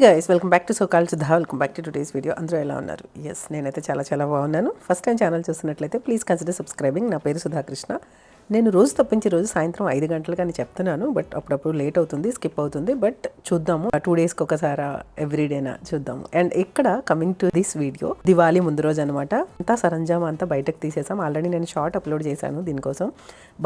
Guys, welcome back to SoCal Sudha. Welcome back to today's video. అందరూ ఎలా ఉన్నారు? Yes, నేనైతే చాలా బాగున్నాను. ఫస్ట్ టైం ఛానల్ చూస్తున్నట్లయితే ప్లీజ్ కన్సిడర్ సబ్స్క్రైబింగ్. నా పేరు సుధాకృష్ణ. నేను రోజు తప్పించి రోజు సాయంత్రం 5 గంటలకు అని చెప్తున్నాను, బట్ అప్పుడప్పుడు లేట్ అవుతుంది, స్కిప్ అవుతుంది. బట్ చూద్దాము, 2 డేస్కి ఒకసారి ఎవ్రీడేనా చూద్దాము. అండ్ ఇక్కడ coming to this video, Diwali ముందు రోజు అనమాట. అంతా సరంజామా అంతా బయటకు తీసేసాం. ఆల్రెడీ నేను షార్ట్ అప్లోడ్ చేశాను దీనికోసం.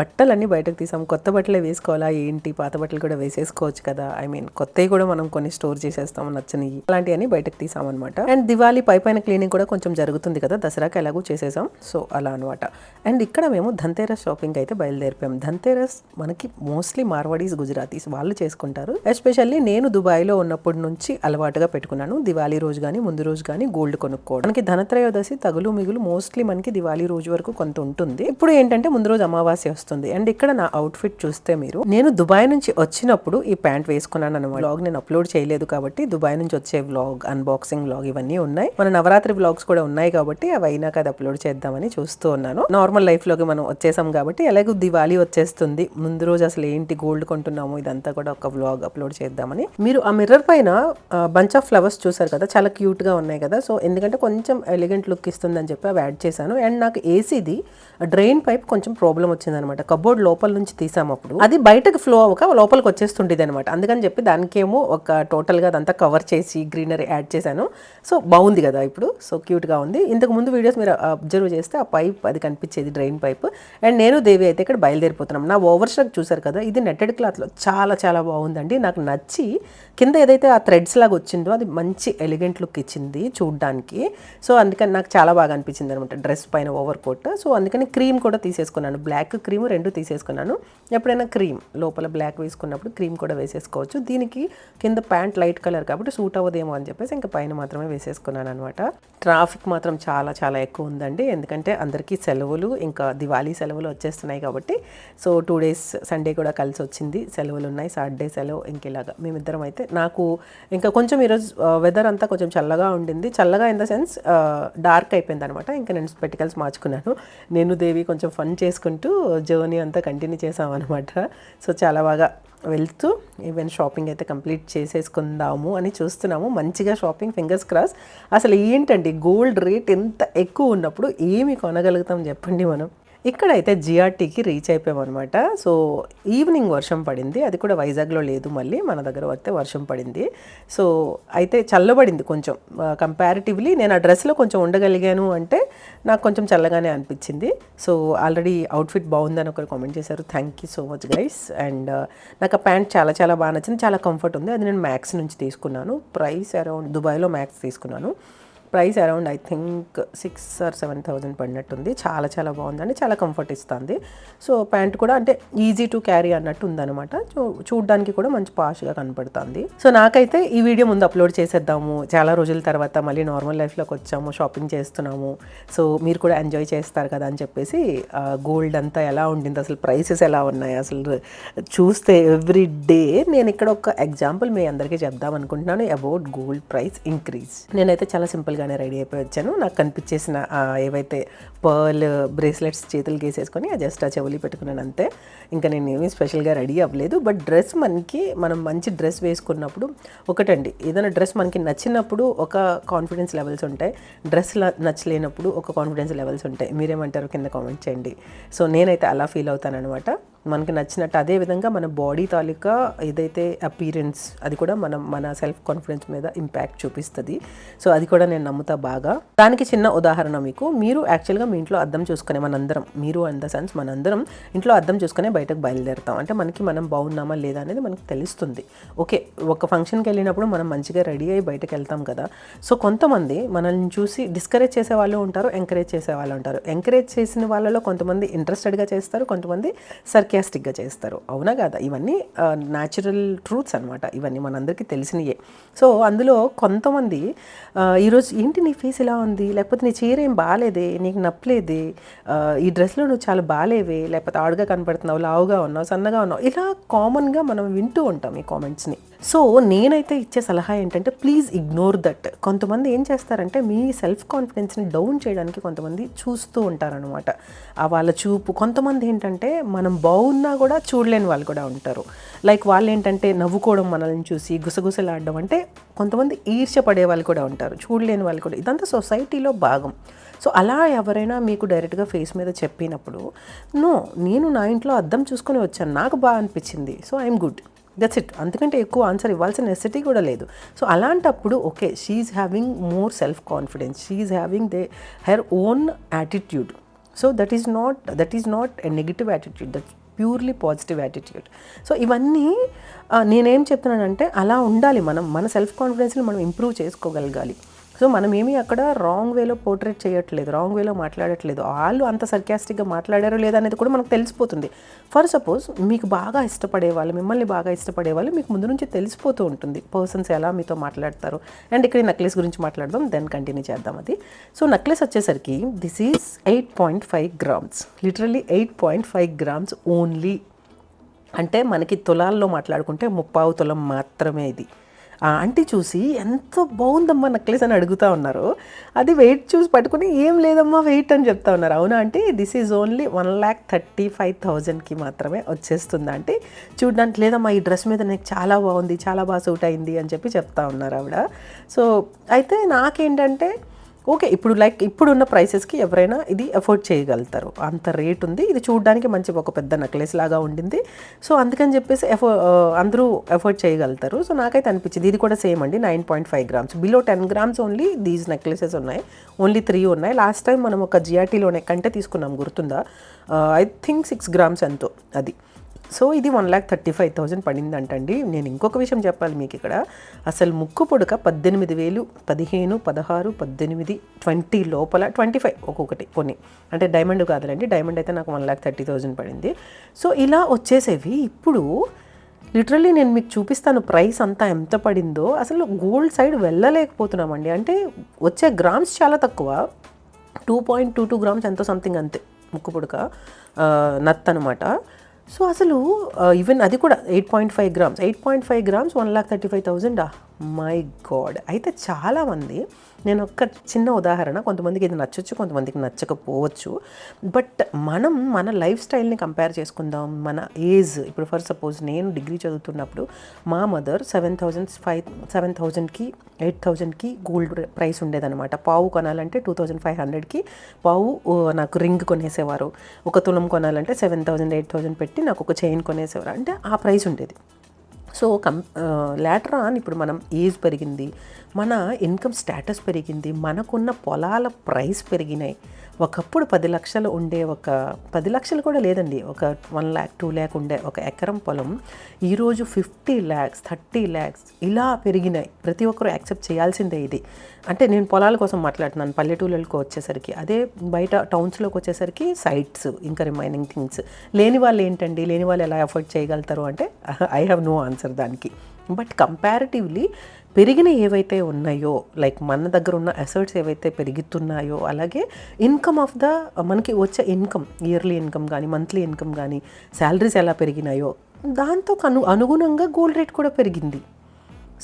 బట్టలన్నీ బయటకు తీసాం. కొత్త బట్టలే వేసుకోవాలా ఏంటి, పాత బట్టలు కూడా వేసేసుకోవచ్చు కదా. ఐ మీన్ కొత్తవి కూడా మనం కొన్ని స్టోర్ చేసేస్తాము, నచ్చనివి అలాంటివన్నీ బయటకు తీసాం అనమాట. అండ్ దివాళీ పైన క్లీనింగ్ కూడా కొంచెం జరుగుతుంది కదా, దసరాకి ఎలాగో చేసేసాం. సో అలా అనమాట. అండ్ ఇక్కడ మేము ధన్తేరస్ షాపింగ్ అయితే బయలుదేరిపాం. ధన్తేరస్ మనకి మోస్ట్లీ మార్వాడీస్, గుజరాతీస్ వాళ్ళు చేసుకుంటారు. ఎస్పెషల్లీ నేను దుబాయ్లో ఉన్నప్పటి నుంచి అలవాటుగా పెట్టుకున్నాను. దివాళీ రోజు కానీ ముందు రోజు కానీ గోల్డ్ కొనుక్కోవడం. మనకి ధనత్రయోదశి తగులు మిగులు మోస్ట్లీ మనకి దివాళీ రోజు వరకు కొంత ఉంటుంది. ఇప్పుడు ఏంటంటే ముందు రోజు అమావాస్య వస్తుంది. అండ్ ఇక్కడ నా అవుట్ఫిట్ చూస్తే మీరు, నేను దుబాయ్ నుంచి వచ్చినప్పుడు ఈ ప్యాంట్ వేసుకున్నాను అనమాట. వ్లాగ్ నేను అప్లోడ్ చేయలేదు కాబట్టి దుబాయ్ నుంచి వచ్చే వ్లాగ్, అన్బాక్సింగ్ వ్లాగ్ ఇవన్నీ ఉన్నాయి. మన నవరాత్రి వ్లాగ్స్ కూడా ఉన్నాయి కాబట్టి అవి అయినాక అది అప్లోడ్ చేద్దామని చూస్తూ ఉన్నాను. నార్మల్ లైఫ్ లోకి మనం వచ్చేసాం కాబట్టి ఎలాగో దివాళీ వచ్చేస్తుంది, ముందు రోజు అసలు ఏంటి గోల్డ్ కొంటున్నాము ఇదంతా కూడా ఒక వ్లాగ్ అప్లోడ్ చేద్దామని. మీరు ఆ మిర్రర్ పైన బంచ్ ఆఫ్ ఫ్లవర్స్ చూసారు కదా, చాలా క్యూట్ గా ఉన్నాయి కదా. సో ఎందుకంటే కొంచెం ఎలిగెంట్ లుక్ ఇస్తుందని చెప్పి అవి యాడ్ చేశాను. అండ్ నాకు ఏసీది డ్రైన్ పైప్ కొంచెం ప్రాబ్లం వచ్చింది అనమాట. కబోర్డ్ లోపల నుంచి తీసామప్పుడు అది బయటకు ఫ్లో అవ్వక లోపలికి వచ్చేస్తుండేది అనమాట. అందుకని చెప్పి దానికేమో ఒక టోటల్ గా అదంతా కవర్ చేసి గ్రీనరీ యాడ్ చేశాను. సో బాగుంది కదా ఇప్పుడు, సో క్యూట్ గా ఉంది. ఇంతకు ముందు వీడియోస్ మీరు అబ్జర్వ్ చేస్తే ఆ పైప్ అది కనిపించేది, డ్రైన్ పైప్. అండ్ నేను దేవి అయితే ఇక్కడ బయలుదేరిపోతున్నాం. నా ఓవర్ షర్ట్ చూసారు కదా, ఇది నెట్టెడ్ క్లాత్ లో చాలా బాగుందండి. నాకు నచ్చి కింద ఏదైతే ఆ థ్రెడ్స్ లాగా వచ్చిందో అది మంచి ఎలిగెంట్ లుక్ ఇచ్చింది చూడ్డానికి. సో అందుకని నాకు చాలా బాగా అనిపించింది అనమాట డ్రెస్ పైన ఓవర్ కోట్. సో అందుకని క్రీమ్ కూడా తీసేసుకున్నాను, బ్లాక్ క్రీమ్ 2 తీసేసుకున్నాను. ఎప్పుడైనా క్రీమ్ లోపల బ్లాక్ వేసుకున్నప్పుడు క్రీమ్ కూడా వేసేసుకోవచ్చు. దీనికి కింద ప్యాంట్ లైట్ కలర్ కాబట్టి సూట్ అవ్వదేమో అని చెప్పేసి ఇంకా పైన మాత్రమే వేసేసుకున్నాను అనమాట. ట్రాఫిక్ మాత్రం చాలా ఎక్కువ ఉందండి, ఎందుకంటే అందరికీ సెలవులు, ఇంకా దివాళీ సెలవులు వచ్చేస్తున్నాయి కాబట్టి. సో 2 డేస్ సండే కూడా కలిసి వచ్చింది, సెలవులు ఉన్నాయి, సాటర్డే సెలవు. ఇంకెలాగా మేమిద్దరం అయితే, నాకు ఇంకా కొంచెం ఈరోజు వెదర్ అంతా కొంచెం చల్లగా ఉండింది. చల్లగా ఇన్ ద సెన్స్ డార్క్ అయిపోయింది అనమాట. ఇంకా నేను స్పెటికల్స్ మార్చుకున్నాను. నేను దేవి కొంచెం ఫన్ చేసుకుంటూ జర్నీ అంతా కంటిన్యూ చేసామన్నమాట. సో చాలా బాగా వెళ్తూ ఈవెన్ షాపింగ్ అయితే కంప్లీట్ చేసేసుకుందాము అని చూస్తున్నాము. మంచిగా షాపింగ్, ఫింగర్స్ క్రాస్. అసలు ఏంటండి గోల్డ్ రేట్ ఎంత ఎక్కువ ఉన్నప్పుడు ఏమి కొనగలుగుతాం చెప్పండి మనం. ఇక్కడైతే జిఆర్టీకి రీచ్ అయిపోయామన్నమాట. సో ఈవినింగ్ వర్షం పడింది, అది కూడా వైజాగ్లో లేదు, మళ్ళీ మన దగ్గర వస్తే వర్షం పడింది. సో అయితే చల్లబడింది కొంచెం కంపారిటివ్లీ. నేను ఆ డ్రెస్లో కొంచెం ఉండగలిగాను అంటే నాకు కొంచెం చల్లగానే అనిపించింది. సో ఆల్రెడీ అవుట్ఫిట్ బాగుందని ఒకరు కామెంట్ చేశారు, thank you so much guys. And నాకు ఆ ప్యాంట్ చాలా బాగా నచ్చింది, చాలా కంఫర్ట్ ఉంది. అది నేను మ్యాక్స్ నుంచి తీసుకున్నాను. ప్రైస్ అరౌండ్, దుబాయ్లో మ్యాక్స్ తీసుకున్నాను, price around I think 6,000 or 7,000 పడినట్టుంది. చాలా బాగుందండి, చాలా కంఫర్ట్ ఇస్తుంది. సో ప్యాంట్ కూడా అంటే ఈజీ టు క్యారీ అన్నట్టు ఉందన్నమాట. చూడడానికి కూడా మంచి పాష్గా కనపడుతుంది. సో నాకైతే ఈ వీడియో ముందు అప్లోడ్ చేసేద్దాము, చాలా రోజుల తర్వాత మళ్ళీ నార్మల్ లైఫ్లోకి వచ్చాము, షాపింగ్ చేస్తున్నాము, సో మీరు కూడా ఎంజాయ్ చేస్తారు కదా అని చెప్పేసి. గోల్డ్ అంతా ఎలా ఉండింది, అసలు ప్రైసెస్ ఎలా ఉన్నాయి అసలు చూస్తే ఎవ్రీ డే. నేను ఇక్కడ ఒక ఎగ్జాంపుల్ మీ అందరికీ చెప్దాం అనుకుంటున్నాను అబౌట్ గోల్డ్ ప్రైస్ ఇంక్రీజ్. నేనైతే చాలా సింపుల్గానే రెడీ అయిపోయి వచ్చాను. నాకు కనిపించేసిన ఏవైతే పర్ల్ బ్రేస్లెట్స్ చేతులు గీసేసుకొని జస్ట్ ఆ చెవులు పెట్టుకున్నాను అంతే. ఇంకా నేను ఏమీ స్పెషల్గా రెడీ అవ్వలేదు. బట్ డ్రెస్ మనం మంచి డ్రెస్ వేసుకున్నప్పుడు ఒకటండి, ఏదైనా డ్రెస్ మనకి నచ్చినప్పుడు ఒక కాన్ఫిడెన్స్ లెవెల్స్ ఉంటాయి, డ్రెస్ నచ్చలేనప్పుడు ఒక కాన్ఫిడెన్స్ లెవెల్స్ ఉంటాయి. మీరేమంటారు కింద కామెంట్ చేయండి. సో నేనైతే అలా ఫీల్ అవుతాను అనమాట. మనకి నచ్చినట్టు, అదేవిధంగా మన బాడీ తాలూకా ఏదైతే అపీరెన్స్ అది కూడా మన సెల్ఫ్ కాన్ఫిడెన్స్ మీద ఇంపాక్ట్ చూపిస్తుంది. సో అది కూడా నేను నమ్ముతా బాగా. దానికి చిన్న ఉదాహరణ మీకు, మీరు యాక్చువల్గా మీ ఇంట్లో అద్దం చూసుకునే, మనందరం, మీరు ఇన్ ద సెన్స్ మనందరం ఇంట్లో అద్దం చూసుకునే బయటకు బయలుదేరుతాం. అంటే మనం బాగున్నామా లేదా అనేది మనకు తెలుస్తుంది. ఓకే, ఒక ఫంక్షన్కి వెళ్ళినప్పుడు మనం మంచిగా రెడీ అయ్యి బయటకు వెళ్తాం కదా. సో కొంతమంది మనల్ని చూసి డిస్కరేజ్ చేసే వాళ్ళు ఉంటారు, ఎంకరేజ్ చేసే వాళ్ళు ఉంటారు. ఎంకరేజ్ చేసిన వాళ్ళలో కొంతమంది ఇంట్రెస్టెడ్గా చేస్తారు, కొంతమంది సర్కాస్టిక్గా చేస్తారు. అవునా కదా, ఇవన్నీ న్యాచురల్ ట్రూత్స్ అనమాట, ఇవన్నీ మనందరికీ తెలిసినయే. సో అందులో కొంతమంది ఈరోజు ఏంటి నీ ఫేస్ ఇలా ఉంది, లేకపోతే నీ చీర ఏం బాగాలేదే, నీకు నప్పలేదే, ఈ డ్రెస్లో నువ్వు చాలా బాగాలేవే, లేకపోతే ఆడుగా కనపడుతున్నావు, లావుగా ఉన్నావు, సన్నగా ఉన్నావు, ఇలా కామన్గా మనం వింటూ ఉంటాం ఈ కామెంట్స్ని. సో నేనైతే ఇచ్చే సలహా ఏంటంటే ప్లీజ్ ఇగ్నోర్ దట్. కొంతమంది ఏం చేస్తారంటే మీ సెల్ఫ్ కాన్ఫిడెన్స్ని డౌన్ చేయడానికి కొంతమంది చూస్తూ ఉంటారనమాట. వాళ్ళ చూపు. కొంతమంది ఏంటంటే మనం బాగున్నా కూడా చూడలేని వాళ్ళు కూడా ఉంటారు. లైక్ వాళ్ళు ఏంటంటే నవ్వుకోవడం మనల్ని చూసి గుసగుసలాడడం, అంటే కొంతమంది ఈర్ష్య పడే వాళ్ళు కూడా ఉంటారు, చూడలేని వాళ్ళు కూడా. ఇదంతా సొసైటీలో భాగం. సో అలా ఎవరైనా మీకు డైరెక్ట్గా ఫేస్ మీద చెప్పినప్పుడు, నో, నేను నా ఇంట్లో అద్దం చూసుకొని వచ్చాను, నాకు బాగా అనిపించింది, so I'm good, that's it. అంతకంటే ఎక్కువ ఆన్సర్ ఇవ్వాల్సిన నెసెసిటీ కూడా లేదు. సో అలాంటప్పుడు okay, she having more self confidence, she having her own attitude. So that is not a negative attitude, that purely positive attitude. So ఇవన్నీ నేనేం చెప్తున్నానంటే అలా ఉండాలి. మన సెల్ఫ్ కాన్ఫిడెన్స్ని మనం ఇంప్రూవ్ చేసుకోగలగాలి. సో మనం ఏమీ అక్కడ రాంగ్ వేలో పోర్ట్రేట్ చేయట్లేదు, రాంగ్ వేలో మాట్లాడట్లేదు. వాళ్ళు అంత సర్కాస్టిక్గా మాట్లాడారో లేదా అనేది కూడా మనకు తెలిసిపోతుంది. ఫర్ సపోజ్ మీకు బాగా ఇష్టపడే వాళ్ళు, మిమ్మల్ని బాగా ఇష్టపడే వాళ్ళు మీకు ముందు నుంచి తెలిసిపోతూ ఉంటుంది పర్సన్స్ ఎలా మీతో మాట్లాడతారు. అండ్ ఇక్కడ నెక్లెస్ గురించి మాట్లాడదాం, దెన్ కంటిన్యూ చేద్దాం అది. సో నెక్లెస్ వచ్చేసరికి this is 8.5 grams, literally 8.5 grams only. అంటే మనకి తులాల్లో మాట్లాడుకుంటే 3/4 తులం మాత్రమే ఇది. ఆంటీ చూసి ఎంత బాగుందమ్మా నెక్లెస్ అని అడుగుతూ ఉన్నారు. అది వెయిట్ చూసి పట్టుకుని ఏం లేదమ్మా వెయిట్ అని చెప్తా ఉన్నారు. అవునా అంటే దిస్ ఈజ్ ఓన్లీ 1,35,000కి మాత్రమే వచ్చేస్తుంది అంటే. చూడడానికి లేదమ్మా ఈ డ్రెస్ మీద నాకు చాలా బాగుంది, చాలా బాగా సూట్ అయింది అని చెప్తా ఉన్నారు ఆవిడ. సో అయితే నాకేంటంటే ఓకే, ఇప్పుడున్న ప్రైసెస్కి ఎవరైనా ఇది ఎఫోర్డ్ చేయగలుగుతారు, అంత రేట్ ఉంది. ఇది చూడడానికి మంచి ఒక పెద్ద నెక్లెస్ లాగా ఉండింది. సో అందుకని చెప్పేసి అందరూ ఎఫోర్డ్ చేయగలుగుతారు. సో నాకైతే అనిపించింది ఇది కూడా సేమ్ అండి, 9.5 grams, below 10 grams only these necklaces ఉన్నాయి. ఓన్లీ 3 ఉన్నాయి. లాస్ట్ టైం మనం ఒక జిఆర్టీలోనే కంటే తీసుకున్నాం, గుర్తుందా? ఐ థింక్ 6 grams ఎంతో అది. సో ఇది 1,35,000 పడిందంటండి. నేను ఇంకొక విషయం చెప్పాలి మీకు ఇక్కడ. అసలు ముక్కు పొడక 18,000, 15, 16, 18, 20 లోపల 25 ఒక్కొక్కటి కొన్ని. అంటే డైమండ్ కాదులేండి, డైమండ్ అయితే నాకు 1,30,000 పడింది. సో ఇలా వచ్చేసేవి. ఇప్పుడు లిటరల్లీ నేను మీకు చూపిస్తాను ప్రైస్ అంతా ఎంత పడిందో. అసలు గోల్డ్ సైడ్ వెళ్ళలేకపోతున్నామండి. అంటే వచ్చే గ్రామ్స్ చాలా తక్కువ, 2.22 grams ఎంతో సంథింగ్ అంతే ముక్కు పొడక నత్ అనమాట. సో అసలు ఈవెన్ అది కూడా 8.5 grams, 8.5 grams 1,35,000. My God. అయితే చాలామంది, నేను ఒక చిన్న ఉదాహరణ, కొంతమందికి ఇది నచ్చొచ్చు, కొంతమందికి నచ్చకపోవచ్చు. బట్ మనం మన లైఫ్ స్టైల్ని కంపేర్ చేసుకుందాం, మన ఏజ్. ఇప్పుడు ఫర్ సపోజ్ నేను డిగ్రీ చదువుతున్నప్పుడు మా మదర్ 7,000కి 8,000కి గోల్డ్ ప్రైస్ ఉండేదన్నమాట. పావు కొనాలంటే 2,500కి పావు నాకు రింగ్ కొనేసేవారు. ఒక తులం కొనాలంటే 7,000, 8,000 పెట్టి నాకు ఒక చైన్ కొనేసేవారు. అంటే ఆ ప్రైస్ ఉండేది. సో లేటర్ ఆన్ ఇప్పుడు మనం ఏజ్ పెరిగింది, మన ఇన్కమ్ స్టేటస్ పెరిగింది, మనకున్న పొలాల ప్రైస్ పెరిగినాయి. ఒకప్పుడు 10 లక్షలు ఉండే, ఒక 10 లక్షలు కూడా లేదండి, ఒక 1 lakh 2 lakh ఉండే ఒక ఎకరం పొలం ఈరోజు 50 lakhs 30 lakhs ఇలా పెరిగినాయి. ప్రతి ఒక్కరూ యాక్సెప్ట్ చేయాల్సిందే ఇది. అంటే నేను పొలాల కోసం మాట్లాడుతున్నాను, పల్లెటూళ్ళకి వచ్చేసరికి. అదే బయట టౌన్స్లోకి వచ్చేసరికి సైట్స్, ఇంకా రిమైనింగ్ థింగ్స్. లేని వాళ్ళు ఏంటండి, లేని వాళ్ళు ఎలా ఎఫర్ట్ చేయగలుగుతారు అంటే ఐ హ్యావ్ నో ఆన్సర్ దానికి. బట్ కంపారిటివ్లీ పెరిగిన ఏవైతే ఉన్నాయో, లైక్ మన దగ్గర ఉన్న అసెట్స్ ఏవైతే పెరుగుతున్నాయో, అలాగే ఇన్కమ్ ఆఫ్ ద మనకి వచ్చే ఇన్కమ్, ఇయర్లీ ఇన్కమ్ కానీ మంత్లీ ఇన్కమ్ కానీ శాలరీస్ ఎలా పెరిగినాయో దాంతో అనుగుణంగా గోల్డ్ రేట్ కూడా పెరిగింది.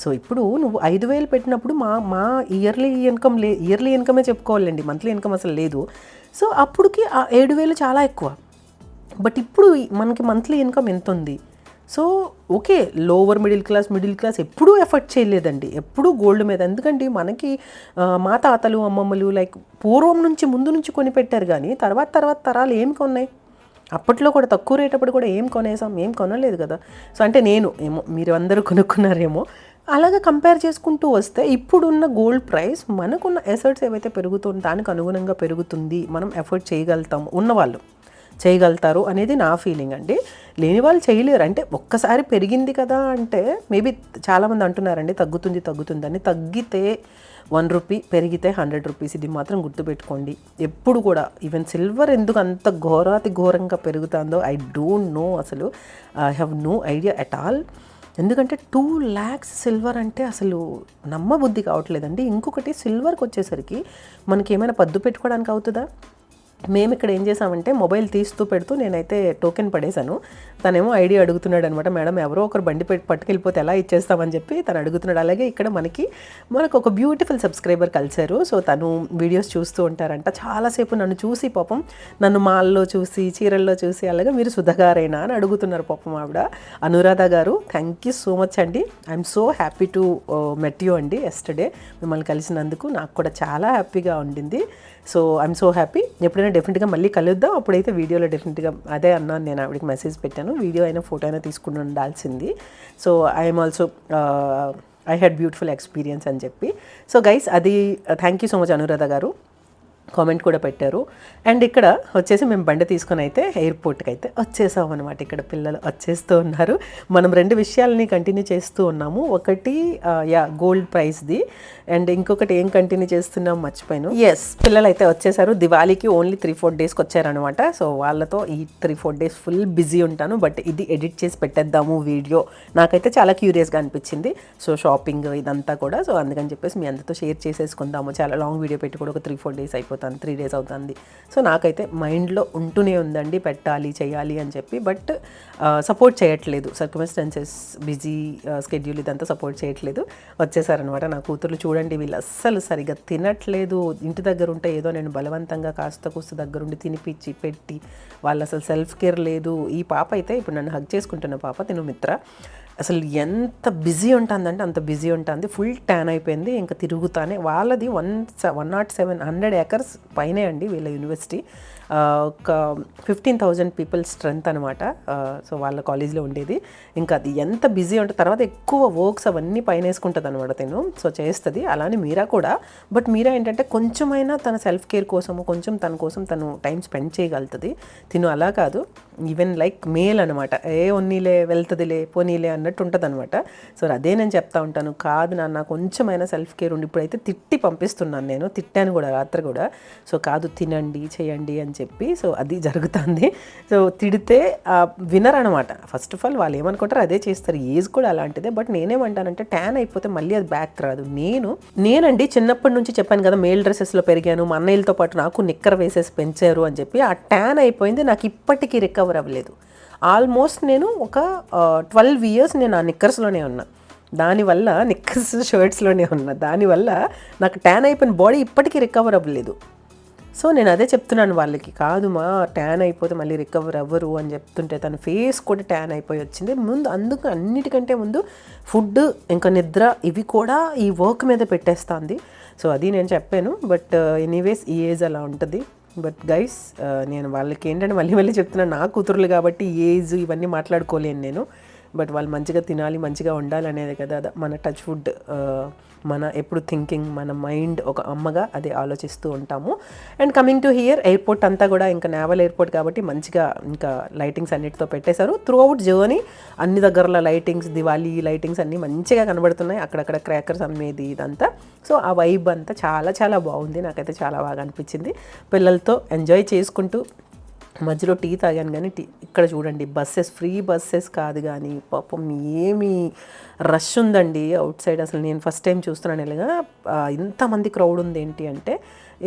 సో ఇప్పుడు నువ్వు 5,000 పెట్టినప్పుడు మా ఇయర్లీ ఇన్కమే చెప్పుకోవాలండి, మంత్లీ ఇన్కమ్ అసలు లేదు. సో అప్పటికి ఆ 7,000 చాలా ఎక్కువ. బట్ ఇప్పుడు మనకి మంత్లీ ఇన్కమ్ ఎంత ఉంది? So okay, lower middle class ఎప్పుడూ ఎఫర్ట్ చేయలేదండి, ఎప్పుడూ గోల్డ్ మీద. ఎందుకంటే మనకి మా తాతలు అమ్మమ్మలు లైక్ పూర్వం నుంచి ముందు నుంచి కొనిపెట్టారు, కానీ తర్వాత తరాలు ఏం కొన్నాయి? అప్పట్లో కూడా తక్కువ రేట్ అప్పుడు కూడా ఏం కొనలేదు కదా. సో అంటే నేను ఏమో, మీరు అందరూ కొనుక్కున్నారేమో. అలాగా కంపేర్ చేసుకుంటూ వస్తే ఇప్పుడున్న గోల్డ్ ప్రైస్ మనకున్న ఎసెట్స్ ఏవైతే పెరుగుతుందో దానికి అనుగుణంగా పెరుగుతుంది. మనం ఎఫర్ట్ చేయగలుగుతాము, ఉన్నవాళ్ళు చేయగలుగుతారు అనేది నా ఫీలింగ్ అండి. లేని వాళ్ళు చేయలేరు. అంటే ఒక్కసారి పెరిగింది కదా అంటే, మేబీ చాలామంది అంటున్నారండి తగ్గుతుంది అని. తగ్గితే 1 రూపీ, పెరిగితే 100 రూపీస్. ఇది మాత్రం గుర్తుపెట్టుకోండి ఎప్పుడు కూడా. ఈవెన్ సిల్వర్ ఎందుకు అంత ఘోరంగా పెరుగుతుందో ఐ డోంట్ నో. అసలు I have no idea at all. ఎందుకంటే 2 lakhs సిల్వర్ అంటే అసలు నమ్మబుద్ధి కావట్లేదండి. ఇంకొకటి, సిల్వర్కి వచ్చేసరికి మనకి ఏమైనా పద్దు పెట్టుకోవడానికి అవుతుందా? మేము ఇక్కడ ఏం చేసామంటే మొబైల్ తీస్తూ పెడుతూ నేనైతే టోకెన్ పడేశాను. తనేమో ఐడి అడుగుతున్నాడు అనమాట. మేడం ఎవరో ఒకరు బండి పట్టుకెళ్ళిపోతే ఎలా ఇచ్చేస్తామని చెప్పి తను అడుగుతున్నాడు. అలాగే ఇక్కడ మనకు ఒక బ్యూటిఫుల్ సబ్స్క్రైబర్ కలిసారు. సో తను వీడియోస్ చూస్తూ ఉంటారంట. చాలాసేపు నన్ను చూసి పాపం నన్ను మాల్లో చూసి చీరల్లో చూసి అలాగే మీరు సుధగారేనా అని అడుగుతున్నారు పాపం ఆవిడ. అనురాధ గారు, థ్యాంక్ యూ సో మచ్ అండి. I'm so happy to met you అండి. ఎస్టర్డే మిమ్మల్ని కలిసినందుకు నాకు కూడా చాలా హ్యాపీగా ఉండింది. So I'm so happy. ఎప్పుడైనా డెఫినెట్గా మళ్ళీ కలుద్దాం. అప్పుడైతే వీడియోలో డెఫినెట్గా అదే అన్నాను, నేను ఆవిడకి మెసేజ్ పెట్టాను, వీడియో అయినా ఫోటో అయినా తీసుకుని ఉండాల్సింది. So I'm also I had beautiful experience అని చెప్పి. సో గైస్ అది thank you so much Anuradha గారు. కామెంట్ కూడా పెట్టారు. అండ్ ఇక్కడ వచ్చేసి మేము బండి తీసుకొని అయితే ఎయిర్పోర్ట్కి అయితే వచ్చేసాం అనమాట. ఇక్కడ పిల్లలు వచ్చేస్తూ ఉన్నారు. మనం 2 విషయాలని కంటిన్యూ చేస్తూ ఉన్నాము. ఒకటి గోల్డ్ ప్రైస్ది, అండ్ ఇంకొకటి ఏం కంటిన్యూ చేస్తున్నాం మర్చిపోయాను. ఎస్, పిల్లలు అయితే వచ్చేసారు. దివాళీకి ఓన్లీ 3-4 డేస్కి వచ్చారనమాట. సో వాళ్ళతో ఈ 3-4 డేస్ ఫుల్ బిజీ ఉంటాను. బట్ ఇది ఎడిట్ చేసి పెట్టేద్దాము వీడియో. నాకైతే చాలా క్యూరియస్గా అనిపించింది. సో షాపింగ్ ఇదంతా కూడా, సో అందుకని చెప్పేసి మీ అందరితో షేర్ చేసేసుకుందాము. చాలా లాంగ్ వీడియో పెట్టి కూడా ఒక 3-4 డేస్ అయిపోతుంది, 3 డేస్ అవుతుంది. సో నాకైతే మైండ్లో ఉంటూనే ఉందండి పెట్టాలి చేయాలి అని చెప్పి. బట్ సపోర్ట్ చేయట్లేదు, సర్కమ్స్టాన్సెస్, బిజీ స్కెడ్యూల్ ఇదంతా సపోర్ట్ చేయట్లేదు. వచ్చేసారనమాట నా కూతుర్లు. చూడండి వీళ్ళు అస్సలు సరిగ్గా తినట్లేదు. ఇంటి దగ్గర ఉంటే ఏదో నేను బలవంతంగా కాస్త కూస్త దగ్గరుండి తినిపించి పెట్టి, వాళ్ళు అసలు సెల్ఫ్ కేర్ లేదు. ఈ పాప అయితే ఇప్పుడు నన్ను హగ్ చేసుకుంటున్న పాప, తిను మిత్ర, అసలు ఎంత బిజీ ఉంటుందంటే అంత బిజీ ఉంటుంది. ఫుల్ ట్యాన్ అయిపోయింది. ఇంకా తిరుగుతానే. వాళ్ళది 107 acres పైనే అండి వీళ్ళ యూనివర్సిటీ. ఒక 15,000 పీపుల్ స్ట్రెంత్ అనమాట. సో వాళ్ళ కాలేజ్లో ఉండేది. ఇంకా అది ఎంత బిజీ ఉంటుంది. తర్వాత ఎక్కువ వర్క్స్ అవన్నీ పైన వేసుకుంటుంది అనమాట తిను. సో చేస్తుంది. అలానే మీరా కూడా. బట్ మీరా ఏంటంటే కొంచెమైనా తన సెల్ఫ్ కేర్ కోసము, కొంచెం తన కోసం తను టైం స్పెండ్ చేయగలుగుతుంది. తిను అలా కాదు, ఈవెన్ లైక్ మేల్ అనమాట. ఉన్నీలే వెళ్తుందిలే పోనీలే అన్నట్టు ఉంటుంది అనమాట. సో అదే నేను చెప్తా ఉంటాను, కాదు నాన్న కొంచెమైనా సెల్ఫ్ కేర్ ఉండి. ఇప్పుడైతే తిట్టి పంపిస్తున్నాను, నేను తిట్టాను కూడా రాత్రి కూడా. సో కాదు తినండి చేయండి అని చెప్పి. సో అది జరుగుతుంది. సో తిడితే వినర్ అనమాట. ఫస్ట్ ఆఫ్ ఆల్ వాళ్ళు ఏమనుకుంటారు అదే చేస్తారు. ఏజ్ కూడా అలాంటిదే. బట్ నేనేమంటానంటే ట్యాన్ అయిపోతే మళ్ళీ అది బ్యాక్ రాదు. నేనండి చిన్నప్పటి నుంచి చెప్పాను కదా, మేల్ డ్రెస్సెస్లో పెరిగాను. మా అన్నయ్యలతో పాటు నాకు నిక్కర్ వేసేసి పెంచారు అని చెప్పి. ఆ ట్యాన్ అయిపోయింది. నాకు ఇప్పటికీ రికవర్ అవ్వలేదు. ఆల్మోస్ట్ నేను ఒక 12 years నేను ఆ నిక్కర్స్లోనే ఉన్నా. దానివల్ల నిక్కర్స్ షర్ట్స్లోనే ఉన్నా. దానివల్ల నాకు ట్యాన్ అయిపోయిన బాడీ ఇప్పటికీ రికవర్ అవ్వలేదు. సో నేను అదే చెప్తున్నాను వాళ్ళకి, కాదు మా ట్యాన్ అయిపోతే మళ్ళీ రికవర్ అవ్వరు అని చెప్తుంటే తన ఫేస్ కూడా ట్యాన్ అయిపోయి వచ్చింది. అందుకు అన్నిటికంటే ముందు ఫుడ్ ఇంకా నిద్ర ఇవి కూడా ఈ వర్క్ మీద పెట్టేస్తుంది. సో అది నేను చెప్పాను. బట్ ఎనీవేస్ ఈ ఏజ్ అలా ఉంటుంది. బట్ గైస్ నేను వాళ్ళకి ఏంటంటే మళ్ళీ చెప్తున్నాను, నా కూతురులు కాబట్టి ఏజ్ ఇవన్నీ మాట్లాడుకోలేను నేను. బట్ వాళ్ళు మంచిగా తినాలి, మంచిగా ఉండాలి అనేది కదా మన టచ్ వుడ్. మన ఎప్పుడు థింకింగ్, మన మైండ్ ఒక అమ్మగా అదే ఆలోచిస్తూ ఉంటాము. And coming to hear, airport అంతా కూడా ఇంకా నేవల్ ఎయిర్పోర్ట్ కాబట్టి మంచిగా ఇంకా లైటింగ్స్ అన్నిటితో పెట్టేశారు. త్రూ అవుట్ జర్నీ అన్ని దగ్గరలో లైటింగ్స్, దివాళీ లైటింగ్స్ అన్నీ మంచిగా కనబడుతున్నాయి. అక్కడక్కడ క్రాకర్స్ అమ్మేది ఇదంతా. సో ఆ వైబ్ అంతా చాలా చాలా బాగుంది. నాకైతే చాలా బాగా అనిపించింది. పిల్లలతో ఎంజాయ్ చేసుకుంటూ మధ్యలో టీ తాగాను. కానీ ఇక్కడ చూడండి బస్సెస్, ఫ్రీ బస్సెస్ కాదు కానీ పాపం ఏమి రష్ ఉందండి అవుట్ సైడ్. అసలు నేను ఫస్ట్ టైం చూస్తున్నాను ఇలాగా ఇంతమంది క్రౌడ్ ఉంది. ఏంటి అంటే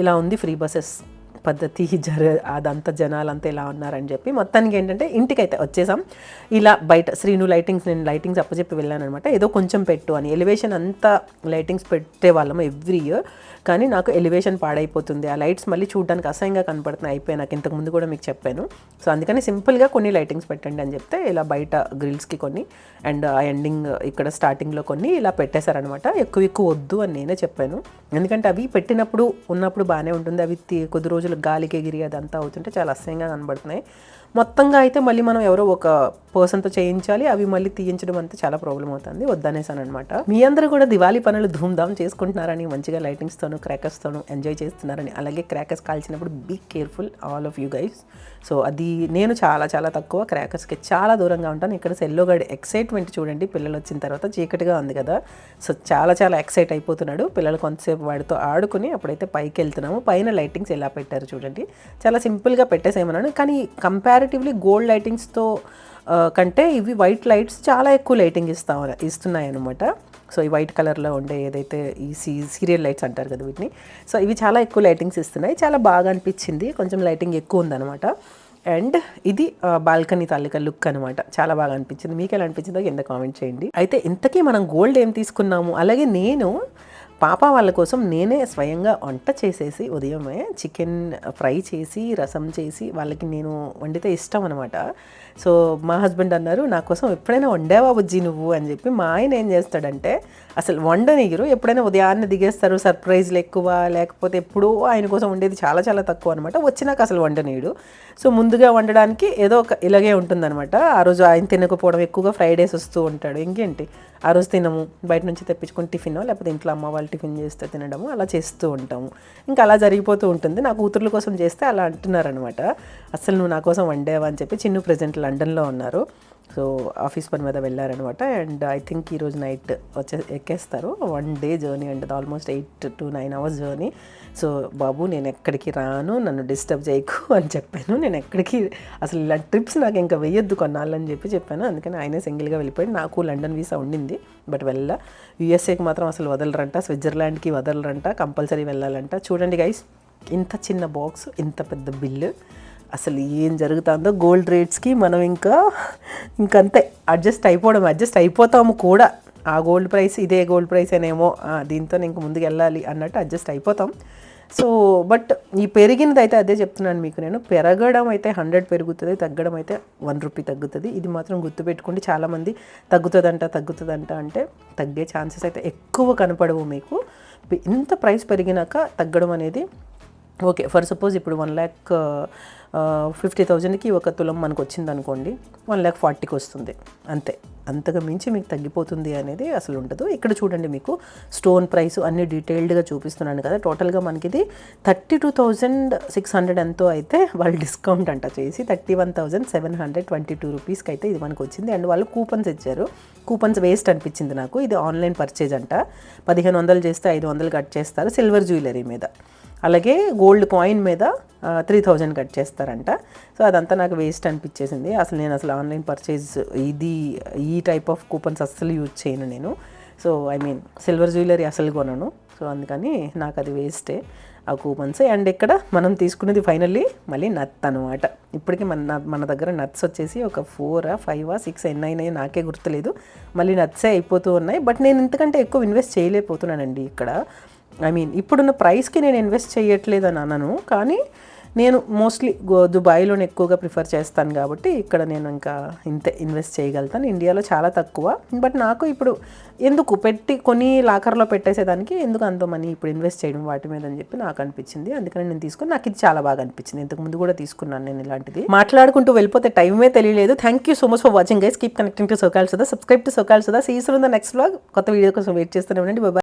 ఇలా ఉంది ఫ్రీ బస్సెస్ పద్ధతి, అదంతా జనాలంతా ఇలా ఉన్నారని చెప్పి. మొత్తానికి ఏంటంటే ఇంటికైతే వచ్చేసాం. ఇలా బయట శ్రీను నేను లైటింగ్స్ అప్పచెప్పి వెళ్ళాను అనమాట. ఏదో కొంచెం పెట్టు అని. ఎలివేషన్ అంతా లైటింగ్స్ పెట్టేవాళ్ళము ఎవ్రీ ఇయర్. కానీ నాకు ఎలివేషన్ పాడైపోతుంది. ఆ లైట్స్ మళ్ళీ చూడడానికి అసహ్యంగా కనపడుతున్నాయి. అయిపోయి నాకు ఇంతకుముందు కూడా మీకు చెప్పాను. సో అందుకని సింపుల్గా కొన్ని లైటింగ్స్ పెట్టండి అని చెప్తే ఇలా బయట గ్రిల్స్కి కొన్ని, అండ్ ఆ ఎండింగ్ ఇక్కడ స్టార్టింగ్లో కొన్ని ఇలా పెట్టేశారనమాట. ఎక్కువ వద్దు అని నేనే చెప్పాను. ఎందుకంటే అవి ఉన్నప్పుడు బాగానే ఉంటుంది. అవి కొద్ది రోజులు గాలికి ఎగిరి అదంతా అవుతుంటే చాలా అసహ్యంగా కనబడుతున్నాయి. మొత్తంగా అయితే మళ్ళీ మనం ఎవరో ఒక పర్సన్తో చేయించాలి. అవి మళ్ళీ తీయించడం అంతా చాలా ప్రాబ్లం అవుతుంది. వద్దనేసాను అనమాట. మీ అందరూ కూడా దివాళీ పనులు ధూమ్ధామ్ చేసుకుంటున్నారని, మంచిగా లైటింగ్స్తోను క్రాకర్స్తోను ఎంజాయ్ చేస్తున్నారని. అలాగే క్రాకర్స్ కాల్చినప్పుడు be careful all of you guys. So అది నేను చాలా చాలా తక్కువ క్రాకర్స్కి చాలా దూరంగా ఉంటాను. ఇక్కడ సెల్లోగాడి ఎక్సైట్మెంట్ చూడండి. పిల్లలు వచ్చిన తర్వాత చీకటిగా ఉంది కదా, సో చాలా చాలా ఎక్సైట్ అయిపోతున్నాడు. పిల్లలు కొంతసేపు వాడితో ఆడుకుని అప్పుడైతే పైకి వెళ్తున్నాము. పైన లైటింగ్స్ ఎలా పెట్టారు చూడండి. చాలా సింపుల్గా పెట్టేసేమన్నాను. కానీ కంపేర్డ్ కంపారిటివ్లీ గోల్డ్ లైటింగ్స్తో కంటే ఇవి వైట్ లైట్స్ చాలా ఎక్కువ లైటింగ్ ఇస్తున్నాయి అనమాట. సో ఈ వైట్ కలర్లో ఉండే ఏదైతే ఈ సీరియల్ లైట్స్ అంటారు కదా వీటిని, సో ఇవి చాలా ఎక్కువ లైటింగ్స్ ఇస్తున్నాయి. చాలా బాగా అనిపించింది, కొంచెం లైటింగ్ ఎక్కువ ఉందన్నమాట. అండ్ ఇది బాల్కనీ తాలూకా లుక్ అనమాట. చాలా బాగా అనిపించింది. మీకు ఎలా అనిపించిందో కింద కామెంట్ చేయండి. అయితే ఇంతకీ మనం గోల్డ్ ఏం తీసుకున్నాము, అలాగే నేను పాప వాళ్ళ కోసం నేనే స్వయంగా వంట చేసేసి ఉదయమే చికెన్ ఫ్రై చేసి రసం చేసి వాళ్ళకి నేను వండితే ఇష్టం అనమాట. సో మా హస్బెండ్ అన్నారు, నా కోసం ఎప్పుడైనా వండావా బుజ్జి నువ్వు అని చెప్పి. మా ఆయన ఏం చేస్తాడంటే అసలు వండనీయరు, ఎప్పుడైనా ఉదయాన్నే దిగేస్తారు, సర్ప్రైజ్లు ఎక్కువ, లేకపోతే ఎప్పుడూ ఆయన కోసం వండేది చాలా చాలా తక్కువ అనమాట. వచ్చినాక అసలు వండనీయుడు. సో ముందుగా వండడానికి ఏదో ఒక ఇలాగే ఉంటుందన్నమాట. ఆ రోజు ఆయన తినకపోవడం, ఎక్కువగా ఫ్రైడేస్ వస్తూ ఉంటాడు, ఇంకేంటి ఆ రోజు తినము, బయట నుంచి తెప్పించుకొని టిఫిన్, లేకపోతే ఇంట్లో అమ్మ వాళ్ళు టిఫిన్ చేస్తే తినడము, అలా చేస్తూ ఉంటాము. ఇంకా అలా జరిగిపోతూ ఉంటుంది. నా కూతుర్ల కోసం చేస్తే అలా అంటున్నారనమాట, అసలు నువ్వు నా కోసం వండేవా అని చెప్పి. చిన్ను ప్రెజెంట్ లండన్లో ఉన్నారు, సో ఆఫీస్ పని మీద వెళ్ళారనమాట. అండ్ ఐ థింక్ ఈరోజు నైట్ ఎక్కేస్తారు. 1 day journey and almost 8 to 9 hours journey. So బాబు నేను ఎక్కడికి రాను, నన్ను డిస్టర్బ్ చేయకు అని చెప్పాను. నేను ఎక్కడికి అసలు ఇలాంటి ట్రిప్స్ నాకు ఇంకా వెయ్యొద్దు కొన్నాళ్ళని చెప్పాను. అందుకని ఆయనే సింగిల్గా వెళ్ళిపోయాడు. నాకు లండన్ వీసా ఉండింది, బట్ యూఎస్ఏకి మాత్రం అసలు వదలరంట, స్విట్జర్లాండ్కి వదలరంట, కంపల్సరీ వెళ్ళాలంట. చూడండి గైస్, ఇంత చిన్న బాక్స్, ఇంత పెద్ద బిల్లు, అసలు ఏం జరుగుతుందో గోల్డ్ రేట్స్కి మనం ఇంకంతే అడ్జస్ట్ అయిపోతాము కూడా. ఆ గోల్డ్ ప్రైస్ ఇదే గోల్డ్ ప్రైస్ అనేమో, దీంతో ఇంక ముందుకు వెళ్ళాలి అన్నట్టు అడ్జస్ట్ అయిపోతాం. సో బట్ ఈ పెరిగినది అయితే అదే చెప్తున్నాను మీకు నేను, పెరగడం అయితే 100 పెరుగుతుంది, తగ్గడం అయితే 1 రూపీ తగ్గుతుంది. ఇది మాత్రం గుర్తుపెట్టుకోండి. చాలామంది తగ్గుతుందంట అంటే తగ్గే ఛాన్సెస్ అయితే ఎక్కువ కనపడవు మీకు. ఇంత ప్రైస్ పెరిగినాక తగ్గడం అనేది ఓకే. ఫర్ సపోజ్ ఇప్పుడు 1,50,000కి ఒక తులం మనకు వచ్చింది అనుకోండి, 1,40,000కి వస్తుంది అంతే. అంతగా మించి మీకు తగ్గిపోతుంది అనేది అసలు ఉండదు. ఇక్కడ చూడండి, మీకు స్టోన్ ప్రైస్ అన్ని డీటెయిల్డ్గా చూపిస్తున్నాను కదా. టోటల్గా మనకి ఇది 32,600 ఎంతో అయితే వాళ్ళు డిస్కౌంట్ అంట చేసి 31,722 రూపీస్కి అయితే ఇది మనకు వచ్చింది. అండ్ వాళ్ళు కూపన్స్ ఇచ్చారు. కూపన్స్ వేస్ట్ అనిపించింది నాకు. ఇది ఆన్లైన్ పర్చేజ్ అంట. 1,500 చేస్తే 500 కట్ చేస్తారు సిల్వర్ జ్యువెలరీ మీద. అలాగే గోల్డ్ కాయిన్ మీద 3,000 కట్ చేస్తారంట. సో అదంతా నాకు వేస్ట్ అనిపించేసింది. నేను అసలు ఆన్లైన్ పర్చేజ్ ఈ టైప్ ఆఫ్ కూపన్స్ అస్సలు యూజ్ చేయను నేను. So I mean silver jewellery అసలు కొనను. సో అందుకని నాకు అది వేస్టే ఆ కూపన్స్. అండ్ ఇక్కడ మనం తీసుకునేది ఫైనల్లీ మళ్ళీ నత్ అనమాట. ఇప్పటికీ మన దగ్గర నట్స్ వచ్చేసి ఒక 4, 5, 6 ఎన్నైనాయో నాకే గుర్తులేదు. మళ్ళీ నట్సే అయిపోతూ ఉన్నాయి. బట్ నేను ఇంతకంటే ఎక్కువ ఇన్వెస్ట్ చేయలేకపోతున్నానండి ఇక్కడ. ఐ మీన్ ఇప్పుడున్న ప్రైస్కి నేను ఇన్వెస్ట్ చేయట్లేదు అని అనను, కానీ నేను మోస్ట్లీ దుబాయ్లోనే ఎక్కువగా ప్రిఫర్ చేస్తాను కాబట్టి ఇక్కడ నేను ఇంకా ఇంతే ఇన్వెస్ట్ చేయగలుగుతాను. ఇండియాలో చాలా తక్కువ. బట్ నాకు ఇప్పుడు ఎందుకు కొన్ని లాకర్లో పెట్టేసేదానికి ఎందుకు అంత మనీ ఇప్పుడు ఇన్వెస్ట్ చేయడం వాటి మీద అని చెప్పి నాకు అనిపించింది. అందుకని నేను తీసుకుని నాకు ఇది చాలా బాగా అనిపించింది. ఇంతకు ముందు కూడా తీసుకున్నాను నేను ఇలాంటిది. మాట్లాడుకుంటూ వెళ్ళిపోతే టైమే తెలియలేదు. Thank you so much for watching guys. Keep connecting to SoCal Sudha. Subscribe to SoCal Sudha. See you in the next vlog. కొత్త వీడియో కోసం వెయిట్ చేస్తూనే ఉండండి. బాయ్.